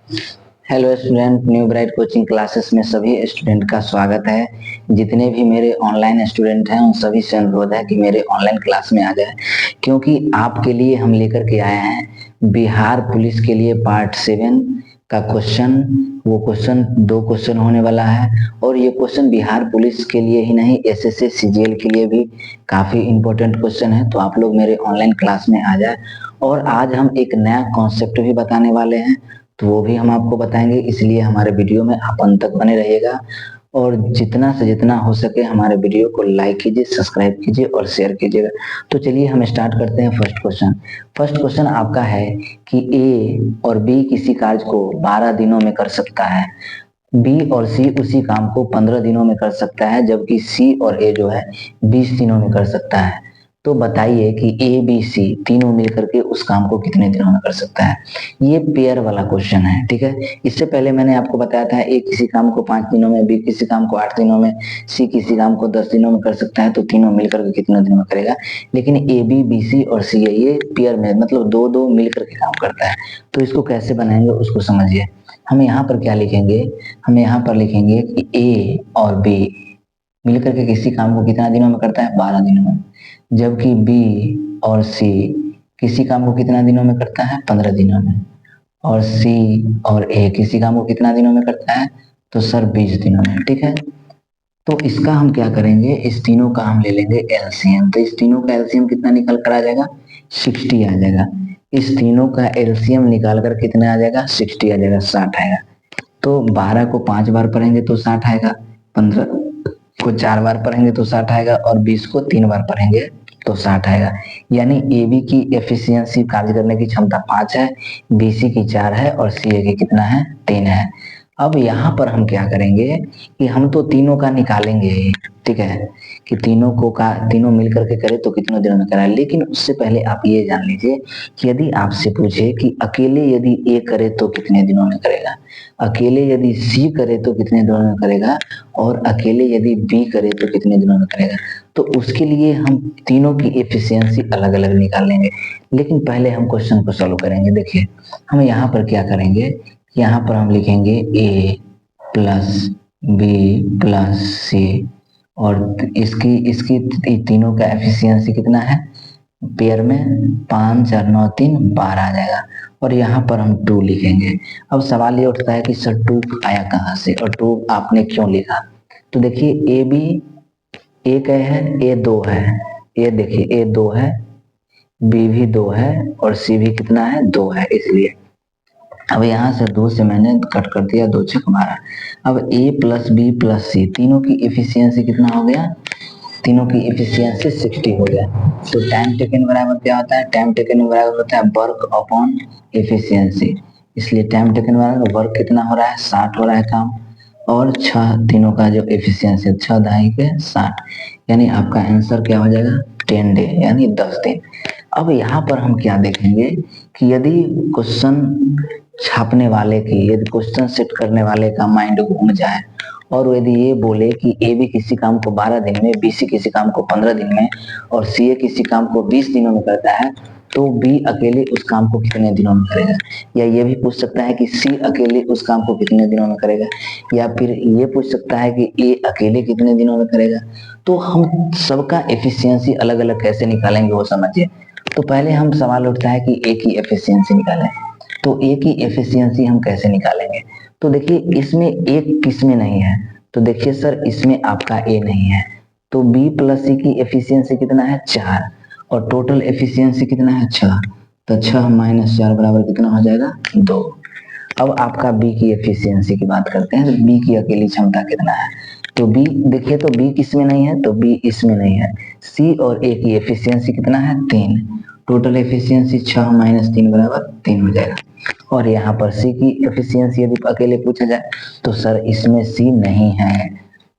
Hello student, new bright coaching classes में सभी student का स्वागत है। जितने भी मेरे ऑनलाइन स्टूडेंट हैं उन सभी से अनुरोध है कि मेरे ऑनलाइन क्लास में आ जाए, क्योंकि आपके लिए हम लेकर के आए हैं बिहार पुलिस के लिए पार्ट 7 का क्वेश्चन। वो क्वेश्चन 2 क्वेश्चन होने वाला है और ये क्वेश्चन बिहार पुलिस के लिए ही नहीं, एसएससी सीजीएल के लिए भी काफी इंपॉर्टेंट क्वेश्चन है। तो आप लोग मेरे ऑनलाइन क्लास में आ जाए। और आज हम एक नया कॉन्सेप्ट भी बताने वाले हैं, तो वो भी हम आपको बताएंगे, इसलिए हमारे वीडियो में आप अंत तक बने रहिएगा। और जितना से जितना हो सके हमारे वीडियो को लाइक कीजिए, सब्सक्राइब कीजिए और शेयर कीजिएगा। तो चलिए हम स्टार्ट करते हैं फर्स्ट क्वेश्चन। फर्स्ट क्वेश्चन आपका है कि ए और बी किसी कार्य को 12 दिनों में कर सकता है, बी और सी उसी काम को 15 दिनों में कर सकता है, जबकि सी और ए जो है 20 दिनों में कर सकता है। तो बताइए कि ए बी सी तीनों मिलकर के उस काम को कितने दिनों में कर सकता है। ये पेयर वाला क्वेश्चन है, ठीक है। इससे पहले मैंने आपको बताया था ए किसी काम को 5 दिनों में, बी किसी काम को 8 दिनों में, सी किसी काम को 10 दिनों में कर सकता है। तो तीनों मिलकर के कितने दिनों में करेगा। लेकिन ए बी बी सी और सी है, ये पेयर में मतलब दो दो मिलकर के काम करता है। तो इसको कैसे बनाएंगे उसको समझिए। हम यहाँ पर क्या लिखेंगे, हम यहाँ पर लिखेंगे कि ए और बी मिलकर के किसी काम को कितना दिनों में करता है, 12 दिनों में। जबकि बी और सी किसी काम को कितना दिनों में करता है, 15 दिनों में। और सी और ए किसी काम को कितना दिनों में करता है, तो सर 20 दिनों में, ठीक है। तो इसका हम क्या करेंगे, इस तीनों का हम ले लेंगे एलसीएम। तो इस तीनों का एलसीएम कितना निकल कर आ जाएगा, 60 आ जाएगा। इस तीनों का एलसीएम निकाल कर कितना आ जाएगा, 60 आ जाएगा, 60 आएगा। तो 12 को 5 बार पढ़ेंगे तो 60 आएगा, 15 को 4 बार पढ़ेंगे तो 60 आएगा और 20 को 3 बार पढ़ेंगे तो 60 आएगा। यानी ए बी की एफिशिएंसी, कार्य करने की क्षमता 5 है, बी सी की 4 है और सी ए की कितना है, 3 है। अब यहाँ पर हम क्या करेंगे कि हम तो तीनों का निकालेंगे, ठीक है, कि तीनों मिलकर के करे तो कितने दिनों में करा। लेकिन उससे पहले आप ये जान लीजिए कि यदि आपसे पूछे कि अकेले यदि ए करे तो कितने दिनों में करेगा, अकेले यदि सी करे तो कितने दिनों में करेगा, और अकेले यदि बी करे तो कितने दिनों में करेगा, तो उसके लिए हम तीनों की एफिशिएंसी अलग अलग निकाल लेंगे। लेकिन पहले हम क्वेश्चन को सॉल्व करेंगे। देखिए हम यहाँ पर क्या करेंगे, यहाँ पर हम लिखेंगे ए प्लस बी प्लस सी, और इसकी इसकी तीनों का एफिशिएंसी कितना है, पेयर में 5 4 9 3 12 आ जाएगा। और यहाँ पर हम 2 लिखेंगे। अब सवाल ये उठता है कि सर 2 आया कहाँ से और 2 आपने क्यों लिखा। तो देखिए ए बी एक है, ए 2 है, ये देखिए ए 2 है, बी भी 2 है और सी भी कितना है, 2 है, इसलिए। अब यहाँ से 2 से मैंने कट कर दिया, 2 छक 12। अब ए प्लस बी प्लस सी तीनों की एफिशिएंसी कितना हो गया, तीनों की एफिशिएंसी 60 हो गया। तो टाइम टेकन बराबर क्या होता है, टाइम टेकन बराबर होता है वर्क अपॉन एफिशिएंसी। इसलिए टाइम टेकन बराबर वर्क कितना हो रहा है, 60 हो रहा है काम, और 6 तीनों का जो एफिशिएंसी 6 दहाई के 60, यानी आपका आंसर क्या हो जाएगा, 10 डे यानी 10 दिन। अब यहाँ पर हम क्या देखेंगे कि यदि क्वेश्चन छापने वाले की, यदि क्वेश्चन सेट करने वाले का माइंड घूम जाए और यदि ये बोले कि ए बी किसी काम को 12 दिन में, बी सी किसी काम को 15 दिन में और सी ए किसी काम को 20 दिनों में करता है, तो बी अकेले उस काम को कितने दिनों में करेगा। या ये भी पूछ सकता है कि सी अकेले उस काम को कितने दिनों में करेगा, या फिर ये पूछ सकता है कि ए अकेले कितने दिनों में करेगा। तो हम सबका एफिशिएंसी अलग अलग कैसे निकालेंगे वो समझिए। तो पहले हम सवाल उठता है कि ए की एफिशिएंसी निकालें। तो ए की एफिशिएंसी हम कैसे निकालेंगे, तो देखिए इसमें एक किस में नहीं है, तो देखिए सर इसमें आपका ए नहीं है, तो बी प्लस सी की एफिशिएंसी कितना है, 4, और टोटल एफिशिएंसी कितना है, 6। तो 6 माइनस 4 बराबर कितना हो जाएगा, 2। अब आपका बी की एफिशिएंसी की बात करते हैं, तो बी की अकेली क्षमता कितना है। तो बी देखिए, तो बी किस में नहीं है, तो बी इसमें नहीं है। सी और ए की एफिशिएंसी कितना है, 3। टोटल एफिशिएंसी 6 माइनस 3 बराबर 3 हो जाएगा। और यहाँ पर सी की एफिशिएंसी यदि अकेले पूछा जाए तो सर इसमें सी नहीं है,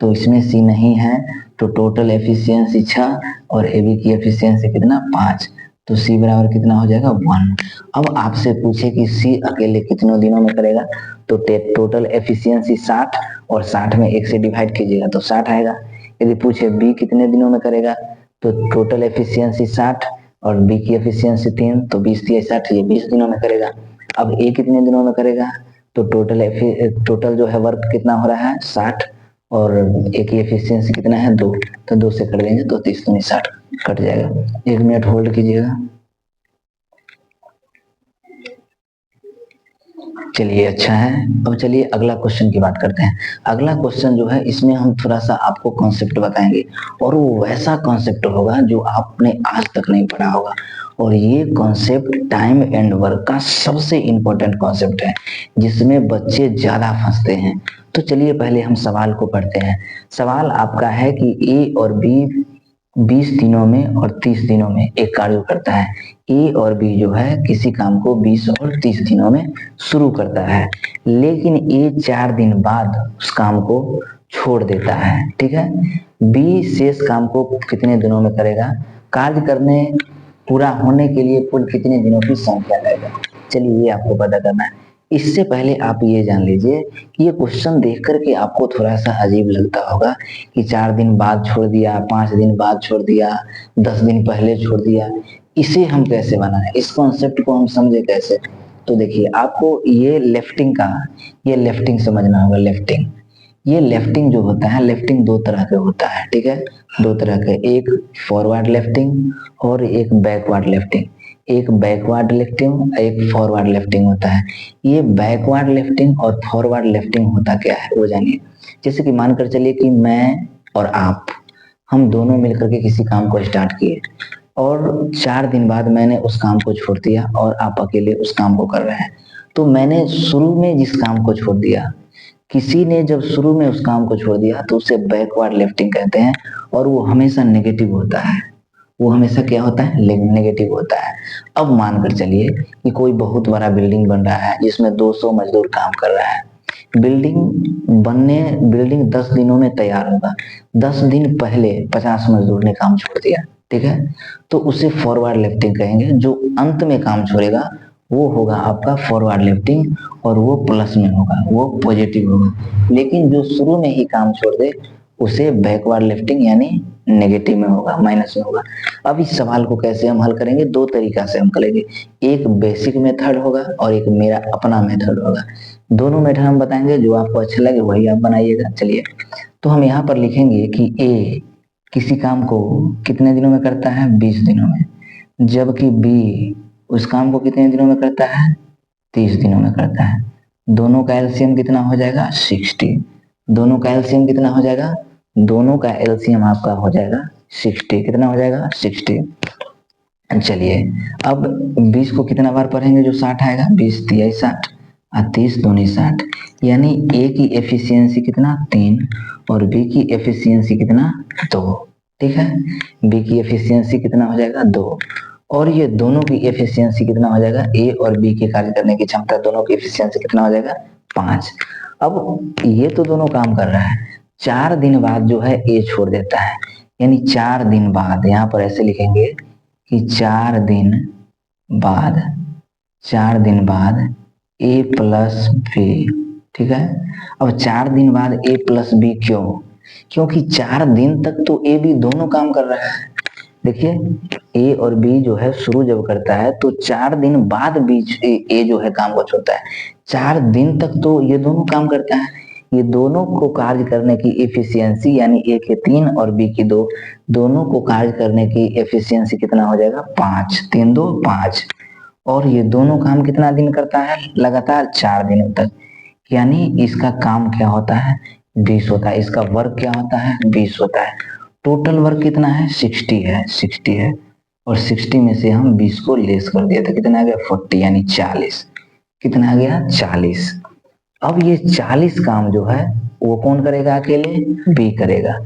तो इसमें सी नहीं है, तो टोटल एफिशिएंसी 6 और ए बी की एफिशिएंसी कितना, 5। तो सी बराबर कितना हो जाएगा, 1। अब आपसे पूछे कि सी अकेले कितने दिनों में करेगा, तो टोटल एफिशिएंसी 60 और 60 में 1 से डिवाइड कीजिएगा तो 60 आएगा। यदि पूछे बी कितने दिनों में करेगा, तो टोटल एफिशिएंसी 60 और बी की एफिशिएंसी 3, तो 20 3 60, ये 20 दिनों में करेगा। अब ए कितने दिनों में करेगा, तो टोटल जो है वर्क कितना हो रहा है 60, और एक की एफिशिएंसी कितना है 2, तो 2 से कर देंगे तो 30 दूनी 60 कट जाएगा। 1 मिनट होल्ड कीजिएगा। चलिए अच्छा है। अब चलिए अगला क्वेश्चन की बात करते हैं। अगला क्वेश्चन जो है इसमें हम थोड़ा सा आपको कॉन्सेप्ट बताएंगे, और वो वैसा कॉन्सेप्ट होगा जो आपने आज तक नहीं पढ़ा होगा, और ये कॉन्सेप्ट टाइम एंड वर्क का सबसे इंपॉर्टेंट कॉन्सेप्ट है जिसमें बच्चे ज्यादा फंसते हैं। तो चलिए पहले हम सवाल को पढ़ते हैं। सवाल आपका है कि ए और बी 20 दिनों में और 30 दिनों में एक कार्य करता है। ए और बी जो है किसी काम को 20 और 30 दिनों में शुरू करता है, लेकिन ए 4 दिन बाद उस काम को छोड़ देता है। ठीक है, बी शेष काम को कितने दिनों में करेगा? कार्य करने पूरा होने के लिए कुल कितने दिनों की संख्या लगेगा? चलिए ये आपको पता करना है। इससे पहले आप ये जान लीजिए कि ये क्वेश्चन देख करके आपको थोड़ा सा अजीब लगता होगा कि 4 दिन बाद छोड़ दिया, 5 दिन बाद छोड़ दिया, 10 दिन पहले छोड़ दिया। इसे हम कैसे बनाएं? इस कॉन्सेप्ट को हम समझे कैसे? तो देखिए आपको ये लेफ्टिंग समझना होगा। ये लेफ्टिंग जो होता है, लेफ्टिंग 2 तरह के होता है। ठीक है, 2 तरह के, एक फॉरवर्ड लेफ्टिंग और एक बैकवर्ड लेफ्टिंग। एक बैकवर्ड लेफ्टिंग, एक फॉरवर्ड लेफ्टिंग होता है। ये बैकवर्ड लेफ्टिंग और फॉरवर्ड लेफ्टिंग होता क्या है वो जानिए। जैसे कि मानकर चलिए कि मैं और आप, हम दोनों मिलकर के किसी काम को स्टार्ट किए, और 4 दिन बाद मैंने उस काम को छोड़ दिया और आप अकेले उस काम को कर रहे हैं। तो मैंने शुरू में जिस काम को छोड़ दिया, किसी ने जब शुरू में उस काम को छोड़ दिया तो उसे बैकवर्ड लिफ्टिंग कहते हैं, और वो हमेशा नेगेटिव होता है। वो हमेशा क्या होता है? नेगेटिव होता है। अब मानकर चलिए कि कोई बहुत बड़ा बिल्डिंग बन रहा है जिसमें 200 मजदूर काम कर रहा है। बिल्डिंग 10 दिनों में तैयार होगा। 10 दिन पहले 50 मजदूर ने काम छोड़ दिया। ठीक है, तो उसे फॉरवर्ड लिफ्टिंग कहेंगे। जो अंत में काम छोड़ेगा वो होगा आपका फॉरवर्ड लिफ्टिंग, और वो प्लस में होगा, वो पॉजिटिव होगा। लेकिन जो शुरू में ही काम छोड़ दे उसे बैकवर्ड लिफ्टिंग यानी नेगेटिव में होगा, माइनस में होगा। अब इस सवाल को कैसे हम हल करेंगे? 2 तरीका से हम करेंगे। एक बेसिक मेथड होगा और एक मेरा अपना मेथड होगा। दोनों मेथड हम बताएंगे, जो आपको अच्छा लगे वही आप बनाइएगा। चलिए, तो हम यहाँ पर लिखेंगे कि ए किसी काम को कितने दिनों में करता है? 20 दिनों में, जबकि बी उस काम को कितने दिनों में करता है? 30 दिनों में करता है। दोनों का एलसीएम कितना हो जाएगा? 60। दोनों का एलसीएम कितना हो जाएगा? दोनों का एलसीएम आपका हो जाएगा 60। कितना हो जाएगा? 60। चलिए, अब 20 को कितना बार पढ़ेंगे जो 60 आएगा? 20 तिया 60 और 30 दूनी 60, यानी ए की एफिशिएंसी कितना? 3, और बी की एफिशिएंसी कितना? 2। ठीक है, बी की एफिशिएंसी कितना हो जाएगा? 2, और ये दोनों की एफिशिएंसी कितना हो जाएगा? ए और बी के कार्य करने की क्षमता, दोनों की एफिशिएंसी कितना हो जाएगा? 5। अब ये तो दोनों काम कर रहा है, 4 दिन बाद जो है ए छोड़ देता है, यानी 4 दिन बाद, यहाँ पर ऐसे लिखेंगे कि 4 दिन बाद, 4 दिन बाद ए प्लस बी। ठीक है, अब 4 दिन बाद ए प्लस बी क्यों? क्योंकि 4 दिन तक तो ए बी दोनों काम कर रहा है। देखिए, ए और बी जो है शुरू जब करता है तो 4 दिन बाद बीच ए जो है काम को छोड़ता है। 4 दिन तक तो ये दोनों काम करता है। ये दोनों को कार्य करने की एफिशिएंसी, यानी ए के 3 और बी की 2, दोनों को कार्य करने की एफिशिएंसी कितना हो जाएगा? 5। 3 2 5। और ये दोनों काम कितना दिन करता है? लगातार 4 दिनों तक, यानी इसका काम क्या होता है? 20 होता है। इसका वर्क क्या होता है? 20 होता है। टोटल वर्क कितना है? 60 है, 60 है, और 60 में से हम 20 को लेस कर दिया तो कितना आ गया? 40, यानी 40। कितना आ गया? 40। अब ये 40 काम जो है वो कौन करेगा? अकेले बी करेगा,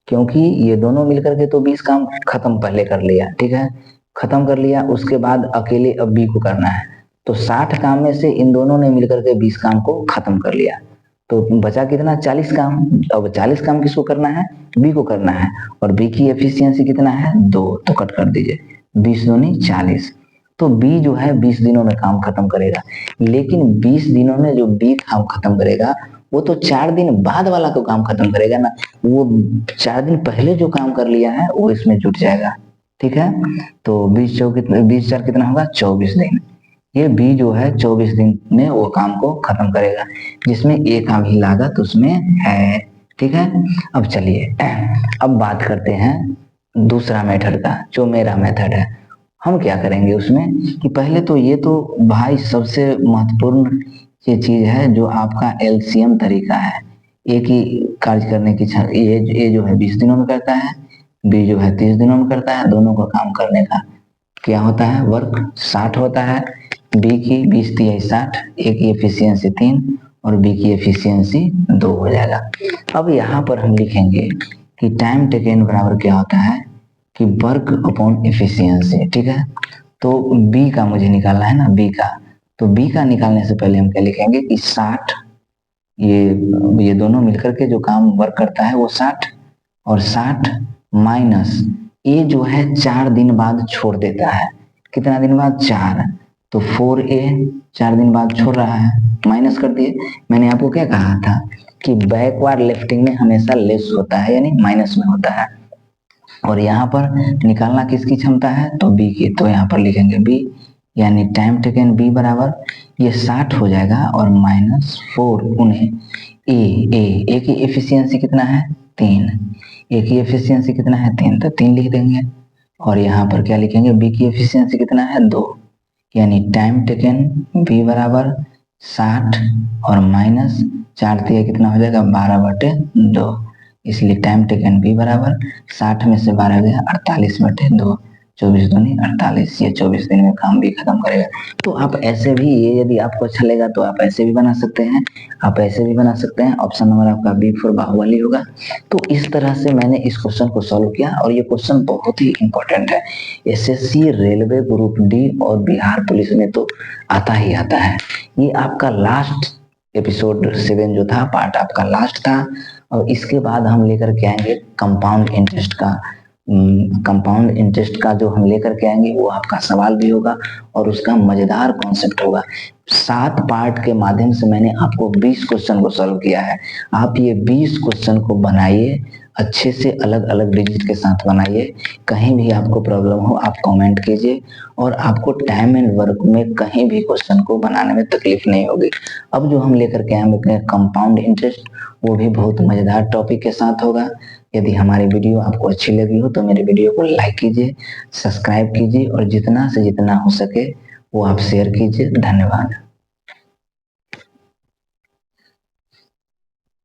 क्योंकि ये दोनों मिलकर के तो 20 काम खत्म पहले कर लिया। ठीक है, खत्म कर लिया, उसके बाद अकेले अब बी को करना है। तो 60 काम में से इन दोनों ने मिलकर के 20 काम को खत्म कर लिया, तो बचा कितना? 40 काम। अब 40 काम किसको करना है? बी को करना है, और बी की एफिशिएंसी कितना है? 2, तो कट कर दीजिए, 20 दूनी 40। तो बी जो है 20 दिनों में काम खत्म करेगा, लेकिन 20 दिनों में जो बी काम खत्म करेगा वो तो 4 दिन बाद वाला तो काम खत्म करेगा ना, वो 4 दिन पहले जो काम कर लिया है वो इसमें जुट जाएगा। ठीक है, तो 20 4 कितना होगा? 24 दिन। ये बी जो है 24 दिन में वो काम को खत्म करेगा, जिसमें ए का भी लागत उसमें है। ठीक है, अब चलिए अब बात करते हैं दूसरा मेथड का, जो मेरा मेथड है। हम क्या करेंगे उसमें कि पहले तो ये तो भाई सबसे महत्वपूर्ण ये चीज है जो आपका एलसीएम तरीका है। एक ही कार्य करने की ये जो है 20 दिनों में करता है, बी जो है 30 दिनों में करता है। दोनों को काम करने का क्या होता है, वर्क 60 होता है। बी की 20 तिहाई 60, ए की एफिशिएंसी 3 और बी की एफिशिएंसी 2 हो जाएगा। अब यहाँ पर हम लिखेंगे कि टाइम टेकन बराबर क्या होता है कि वर्क अपॉन एफिशिएंसी। ठीक है, तो बी का मुझे निकालना है ना, बी का। तो बी का निकालने से पहले हम क्या लिखेंगे कि 60, ये दोनों मिलकर के जो काम वर्क करता है वो 60, और 60 माइनस ए जो है 4 दिन बाद छोड़ देता है। कितना दिन बाद, 4, तो 4A 4 दिन बाद छोड़ रहा है, माइनस कर दिए। मैंने आपको क्या कहा था कि बैकवर्ड लिफ्टिंग में हमेशा लेस होता है, यानी माइनस में होता है। और यहाँ पर निकालना किसकी क्षमता है, तो बी की। तो यहाँ पर लिखेंगे बी, यानी टाइम टेकन बी बराबर ये 60 हो जाएगा और -4 उन्हें ए की एफिशिएंसी कितना है, 3। ए की एफिशिएंसी कितना है, 3, तो 3 लिख देंगे। और यहाँ पर क्या लिखेंगे, बी की एफिशिएंसी कितना है, 2, यानी टाइम टेकन बी बराबर 60 और -4 दिया कितना हो जाएगा, 12/2। इसलिए टाइम टेकन बी बराबर 60 में से 12 गया 48/2, 24 दूनी 48। ये 24 दिन में काम भी खत्म करेगा। तो आप ऐसे भी, ये यदि आपको अच्छा लगेगा तो आप ऐसे भी बना सकते हैं, आप ऐसे भी बना सकते हैं। ऑप्शन नंबर आपका बी फॉर बाहुबली होगा। तो इस तरह से मैंने इस क्वेश्चन को सॉल्व किया, और ये क्वेश्चन बहुत ही इंपॉर्टेंट है। एसएससी, रेलवे ग्रुप डी और बिहार पुलिस में तो आता ही आता है। ये आपका लास्ट एपिसोड 7 जो था, पार्ट आपका लास्ट था। और इसके बाद हम लेकर के आएंगे कंपाउंड इंटरेस्ट का। कंपाउंड इंटरेस्ट का जो हम लेकर के आएंगे वो आपका सवाल भी होगा और उसका मजेदार कॉन्सेप्ट होगा। 7 पार्ट के माध्यम से मैंने आपको 20 क्वेश्चन को सॉल्व किया है। आप ये 20 क्वेश्चन को बनाइए, अच्छे से अलग अलग डिजिट के साथ बनाइए। कहीं भी आपको प्रॉब्लम हो आप कमेंट कीजिए, और आपको टाइम एंड वर्क में कहीं भी क्वेश्चन को बनाने में तकलीफ नहीं होगी। अब जो हम लेकर के आएंगे कंपाउंड इंटरेस्ट, वो भी बहुत मजेदार टॉपिक के साथ होगा। यदि हमारी वीडियो आपको अच्छी लगी हो तो मेरे वीडियो को लाइक कीजिए, सब्सक्राइब कीजिए, और जितना से जितना हो सके वो आप शेयर कीजिए। धन्यवाद।